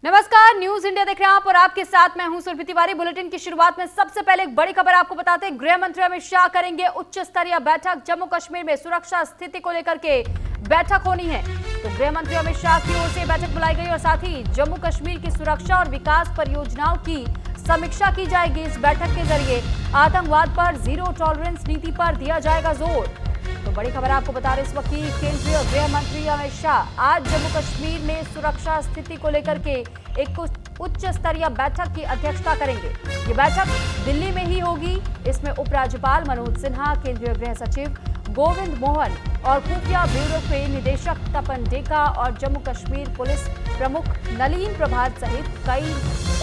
नमस्कार, news India देख रहे हैं आप और आपके साथ मैं हूं सुरभि तिवारी। बुलेटिन की शुरुआत में सबसे पहले एक बड़ी खबर आपको बताते हैं। गृह मंत्री अमित शाह करेंगे उच्च स्तरीय बैठक। जम्मू कश्मीर में सुरक्षा स्थिति को लेकर के बैठक होनी है, तो गृह मंत्री अमित शाह की ओर से बैठक बुलाई गई और साथ ही जम्मू कश्मीर की सुरक्षा और विकास परियोजनाओं की समीक्षा की जाएगी। इस बैठक के जरिए आतंकवाद पर जीरो टॉलरेंस नीति पर दिया जाएगा जोर। तो बड़ी खबर आपको बता रहे इस वक्त की केंद्रीय गृह मंत्री अमित शाह आज जम्मू कश्मीर में सुरक्षा स्थिति को लेकर के एक उच्च स्तरीय बैठक की अध्यक्षता करेंगे। ये बैठक दिल्ली में ही होगी। इसमें उपराज्यपाल मनोज सिन्हा, केंद्रीय गृह सचिव गोविंद मोहन और खुफिया ब्यूरो के निदेशक तपन डेका और जम्मू कश्मीर पुलिस प्रमुख नलीन प्रभात सहित कई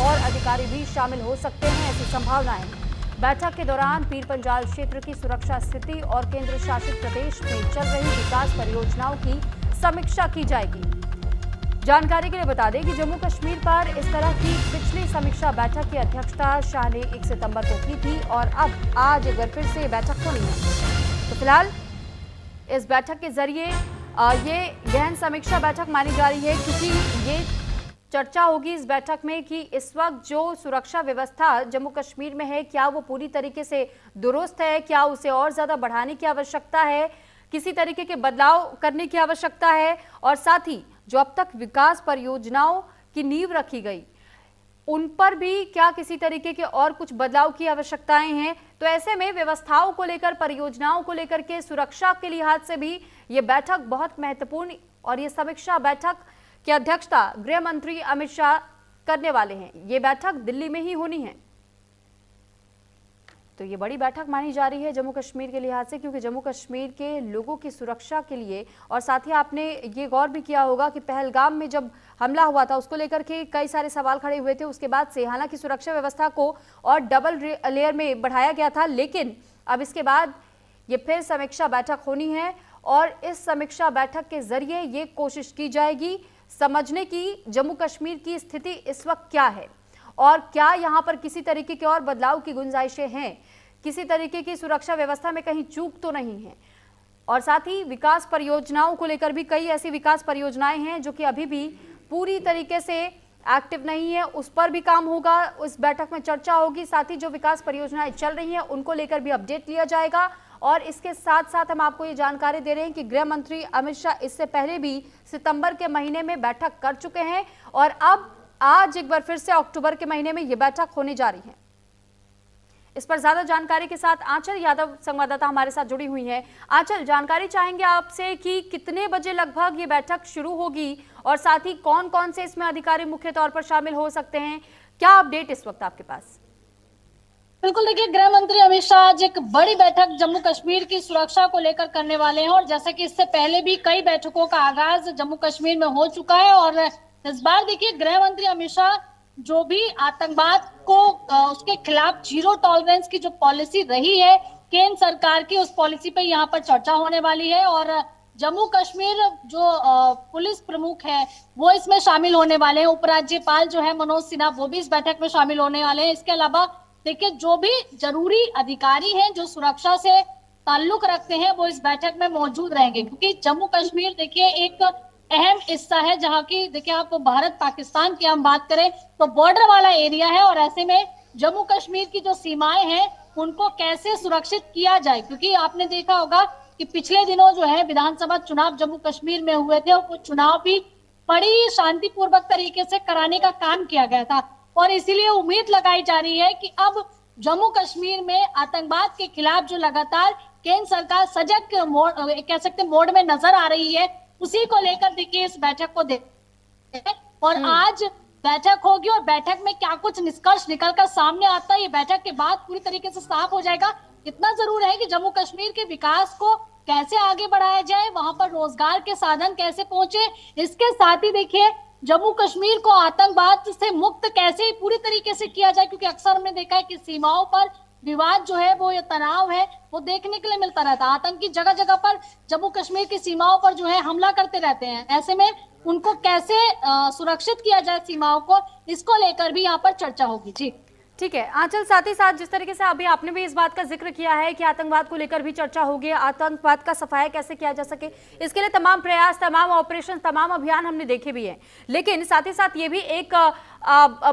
और अधिकारी भी शामिल हो सकते हैं, ऐसी संभावनाएं हैं। बैठक के दौरान पीर पंजाल क्षेत्र की सुरक्षा स्थिति और केंद्र शासित प्रदेश में चल रही विकास परियोजनाओं की समीक्षा की जाएगी। जानकारी के लिए बता दें कि जम्मू कश्मीर पर इस तरह की पिछली समीक्षा बैठक की अध्यक्षता शाह ने 1 सितंबर को की थी और अब आज एक बार फिर से बैठक होनी है। तो फिलहाल इस बैठक के जरिए ये गहन समीक्षा बैठक मानी जा रही है, क्योंकि ये चर्चा होगी इस बैठक में कि इस वक्त जो सुरक्षा व्यवस्था जम्मू कश्मीर में है, क्या वो पूरी तरीके से दुरुस्त है, क्या उसे और ज्यादा बढ़ाने की आवश्यकता है, किसी तरीके के बदलाव करने की आवश्यकता है, और साथ ही जो अब तक विकास परियोजनाओं की नींव रखी गई उन पर भी क्या किसी तरीके के और कुछ बदलाव की आवश्यकताएं हैं। तो ऐसे में व्यवस्थाओं को लेकर, परियोजनाओं को लेकर के सुरक्षा के लिहाज से भी ये बैठक बहुत महत्वपूर्ण और ये समीक्षा बैठक की अध्यक्षता गृह मंत्री अमित शाह करने वाले हैं। ये बैठक दिल्ली में ही होनी है, तो ये बड़ी बैठक मानी जा रही है जम्मू कश्मीर के लिहाज से, क्योंकि जम्मू कश्मीर के लोगों की सुरक्षा के लिए। और साथ ही आपने ये गौर भी किया होगा कि पहलगाम में जब हमला हुआ था उसको लेकर के कई सारे सवाल खड़े हुए थे। उसके बाद से हालांकि सुरक्षा व्यवस्था को और डबल लेयर में बढ़ाया गया था, लेकिन अब इसके बाद ये फिर समीक्षा बैठक होनी है और इस समीक्षा बैठक के जरिए ये कोशिश की जाएगी समझने की जम्मू कश्मीर की स्थिति इस वक्त क्या है और क्या यहाँ पर किसी तरीके के और बदलाव की गुंजाइशें हैं, किसी तरीके की सुरक्षा व्यवस्था में कहीं चूक तो नहीं है। और साथ ही विकास परियोजनाओं को लेकर भी कई ऐसी विकास परियोजनाएं हैं जो कि अभी भी पूरी तरीके से एक्टिव नहीं है, उस पर भी काम होगा। उस बैठक में चर्चा होगी। साथ ही जो विकास परियोजनाएं चल रही हैं उनको लेकर भी अपडेट लिया जाएगा। और इसके साथ साथ हम आपको ये जानकारी दे रहे हैं कि गृह मंत्री अमित शाह इससे पहले भी सितंबर के महीने में बैठक कर चुके हैं और अब आज एक बार फिर से अक्टूबर के महीने में ये बैठक होने जा रही है। इस पर ज्यादा जानकारी के साथ आंचल यादव संवाददाता हमारे साथ जुड़ी हुई हैं। आंचल, जानकारी चाहेंगे आपसे कि कितने बजे लगभग ये बैठक शुरू होगी और साथ ही कौन कौन से इसमें अधिकारी मुख्य तौर पर शामिल हो सकते हैं, क्या अपडेट इस वक्त आपके पास? बिल्कुल, देखिए, गृह मंत्री अमित शाह आज एक बड़ी बैठक जम्मू कश्मीर की सुरक्षा को लेकर करने वाले हैं और जैसे कि इससे पहले भी कई बैठकों का आगाज जम्मू कश्मीर में हो चुका है। और इस बार देखिए, गृह मंत्री अमित शाह जो भी आतंकवाद को उसके खिलाफ जीरो टॉलरेंस की जो पॉलिसी रही है केंद्र सरकार की, उस पॉलिसी पे यहाँ पर चर्चा होने वाली है। और जम्मू कश्मीर जो पुलिस प्रमुख है वो इसमें शामिल होने वाले हैं। उपराज्यपाल जो है मनोज सिन्हा, वो भी इस बैठक में शामिल होने वाले हैं। इसके अलावा देखिए, जो भी जरूरी अधिकारी हैं जो सुरक्षा से ताल्लुक रखते हैं वो इस बैठक में मौजूद रहेंगे, क्योंकि जम्मू कश्मीर देखिए एक अहम हिस्सा है जहां की देखिए आप भारत पाकिस्तान की हम बात करें तो बॉर्डर वाला एरिया है। और ऐसे में जम्मू कश्मीर की जो सीमाएं हैं उनको कैसे सुरक्षित किया जाए, क्योंकि आपने देखा होगा कि पिछले दिनों जो है विधानसभा चुनाव जम्मू कश्मीर में हुए थे और वो चुनाव भी बड़ी शांतिपूर्वक तरीके से कराने का काम किया गया था। और इसीलिए उम्मीद लगाई जा रही है कि अब जम्मू कश्मीर में आतंकवाद के खिलाफ जो लगातार केंद्र सरकार सजग कह सकते मोड में नजर आ रही है, उसी को लेकर देखिए इस बैठक को देखते और आज बैठक होगी और बैठक में क्या कुछ निष्कर्ष निकलकर सामने आता है ये बैठक के बाद पूरी तरीके से साफ हो जाएगा। इतना जरूर है कि जम्मू कश्मीर के विकास को कैसे आगे बढ़ाया जाए, वहां पर रोजगार के साधन कैसे पहुंचे, इसके साथ ही देखिए जम्मू कश्मीर को आतंकवाद से मुक्त कैसे पूरी तरीके से किया जाए, क्योंकि अक्सर हमने देखा है कि सीमाओं पर विवाद जो है वो ये तनाव है वो देखने के लिए मिलता रहता है। आतंकी जगह जगह पर जम्मू कश्मीर की सीमाओं पर जो है हमला करते रहते हैं। ऐसे में उनको कैसे सुरक्षित किया जाए सीमाओं को, इसको लेकर भी यहाँ पर चर्चा होगी। जी ठीक है आंचल, साथ ही साथ जिस तरीके से अभी आपने भी इस बात का जिक्र किया है कि आतंकवाद को लेकर भी चर्चा होगी, आतंकवाद का सफाया कैसे किया जा सके, इसके लिए तमाम प्रयास, तमाम ऑपरेशन, तमाम अभियान हमने देखे भी हैं। लेकिन साथ ही साथ ये भी एक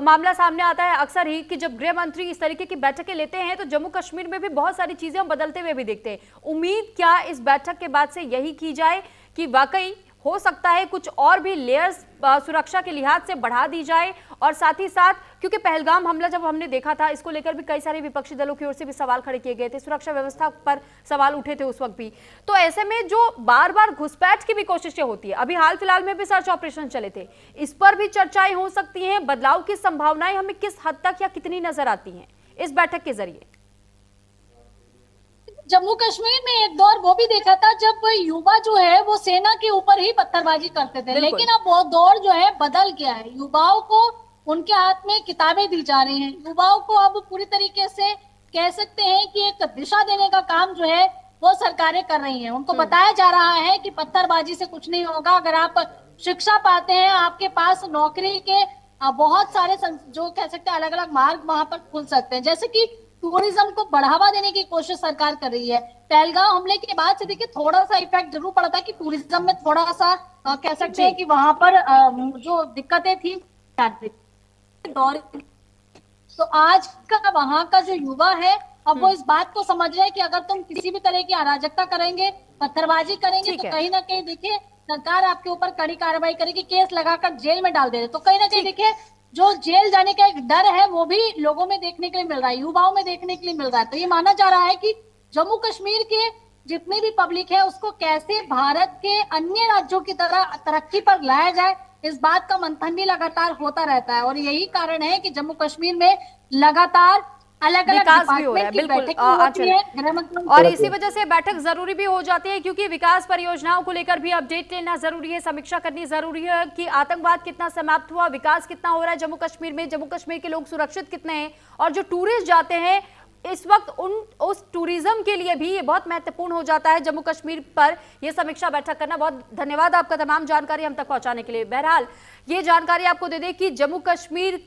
मामला सामने आता है अक्सर ही कि जब गृह मंत्री इस तरीके की बैठकें लेते हैं तो जम्मू कश्मीर में भी बहुत सारी चीजें हम बदलते हुए भी देखते हैं। उम्मीद क्या इस बैठक के बाद से यही की जाए कि वाकई हो सकता है कुछ और भी लेयर्स सुरक्षा के लिहाज से बढ़ा दी जाए, और साथ ही साथ क्योंकि पहलगाम हमला जब हमने देखा था इसको लेकर भी कई सारे विपक्षी दलों की ओर से भी सवाल खड़े किए गए थे, सुरक्षा व्यवस्था पर सवाल उठे थे उस वक्त भी। तो ऐसे में जो बार बार घुसपैठ की भी कोशिशें होती है, अभी हाल फिलहाल में भी सर्च ऑपरेशन चले थे, इस पर भी चर्चाएं हो सकती हैं। बदलाव की संभावनाएं हमें किस हद तक या कितनी नजर आती हैं इस बैठक के जरिए? जम्मू कश्मीर में एक दौर वो भी देखा था जब युवा जो है वो सेना के ऊपर ही पत्थरबाजी करते थे, लेकिन अब वो दौर जो है बदल गया है। युवाओं को उनके हाथ में किताबें दी जा रही हैं, युवाओं को अब पूरी तरीके से कह सकते हैं कि एक दिशा देने का काम जो है वो सरकारें कर रही हैं। उनको बताया जा रहा है कि पत्थरबाजी से कुछ नहीं होगा, अगर आप शिक्षा पाते हैं आपके पास नौकरी के बहुत सारे जो कह सकते हैं अलग अलग मार्ग वहां पर खुल सकते हैं। जैसे कि टूरिज्म को बढ़ावा देने की कोशिश सरकार कर रही है। पहलगाम हमले के बाद से देखिए थोड़ा सा इफेक्ट जरूर पड़ा था कि टूरिज्म में थोड़ा सा कह सकते हैं कि वहां पर जो दिक्कतें थी दौर, तो आज का वहां का जो युवा है अब वो इस बात को समझ रहे हैं कि अगर तुम किसी भी तरह की अराजकता करेंगे, पत्थरबाजी करेंगे, तो कहीं ना कहीं देखिए सरकार आपके ऊपर कड़ी कार्रवाई करेगी, केस लगाकर जेल में डाल दे रहे। तो कहीं ना कहीं देखिए जो जेल जाने का एक डर है वो भी लोगों में देखने के लिए मिल रहा है, युवाओं में देखने के लिए मिल रहा है। तो ये माना जा रहा है कि जम्मू कश्मीर के जितनी भी पब्लिक है उसको कैसे भारत के अन्य राज्यों की तरह तरक्की पर लाया जाए, इस बात का मंथन भी लगातार होता रहता है। और यही कारण है कि जम्मू कश्मीर में लगातार अलग अलग विकास भी हो रहा है। बिल्कुल और इसी वजह से बैठक जरूरी भी हो जाती है, क्योंकि विकास परियोजनाओं को लेकर भी अपडेट लेना जरूरी है, समीक्षा करनी जरूरी है कि आतंकवाद कितना समाप्त हुआ, विकास कितना हो रहा है जम्मू कश्मीर में, जम्मू कश्मीर के लोग सुरक्षित कितने हैं, और जो टूरिस्ट जाते हैं इस वक्त उस टूरिज्म के लिए भी ये बहुत महत्वपूर्ण हो जाता है जम्मू कश्मीर पर यह समीक्षा बैठक करना। बहुत धन्यवाद आपका तमाम जानकारी हम तक पहुंचाने के लिए। बहरहाल ये जानकारी आपको दे दें कि जम्मू कश्मीर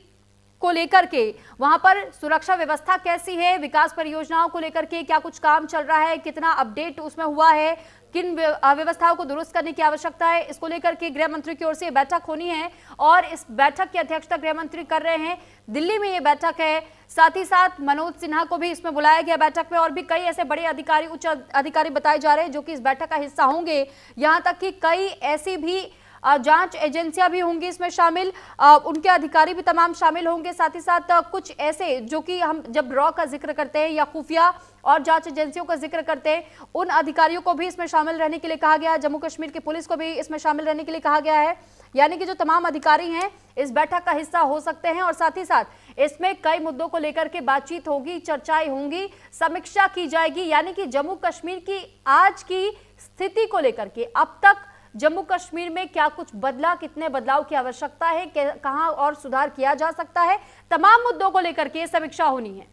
को लेकर के वहां पर सुरक्षा व्यवस्था कैसी है, विकास परियोजनाओं को लेकर के क्या कुछ काम चल रहा है, कितना अपडेट उसमें हुआ है, किन व्यवस्थाओं को दुरुस्त करने की आवश्यकता है, इसको लेकर के गृह मंत्री की ओर से बैठक होनी है और इस बैठक की अध्यक्षता गृह मंत्री कर रहे हैं। दिल्ली में ये बैठक है, साथ ही साथ मनोज सिन्हा को भी इसमें बुलाया गया बैठक में, और भी कई ऐसे बड़े अधिकारी, उच्च अधिकारी बताए जा रहे हैं जो कि इस बैठक का हिस्सा होंगे। यहां तक कि कई ऐसी भी जांच एजेंसियां भी होंगी इसमें शामिल, उनके अधिकारी भी तमाम शामिल होंगे। साथ ही साथ कुछ ऐसे जो कि हम जब रॉ का जिक्र करते हैं या खुफिया और जांच एजेंसियों का जिक्र करते हैं, उन अधिकारियों को भी इसमें शामिल रहने के लिए कहा गया है। जम्मू कश्मीर की पुलिस को भी इसमें शामिल रहने के लिए कहा गया है, यानी कि जो तमाम अधिकारी हैं इस बैठक का हिस्सा हो सकते हैं। और साथ ही साथ इसमें कई मुद्दों को लेकर के बातचीत होगी, चर्चाएं होंगी, समीक्षा की जाएगी, यानी कि जम्मू कश्मीर की आज की स्थिति को लेकर के अब तक जम्मू कश्मीर में क्या कुछ बदला, कितने बदलाव की आवश्यकता है, कहां और सुधार किया जा सकता है, तमाम मुद्दों को लेकर के समीक्षा होनी है।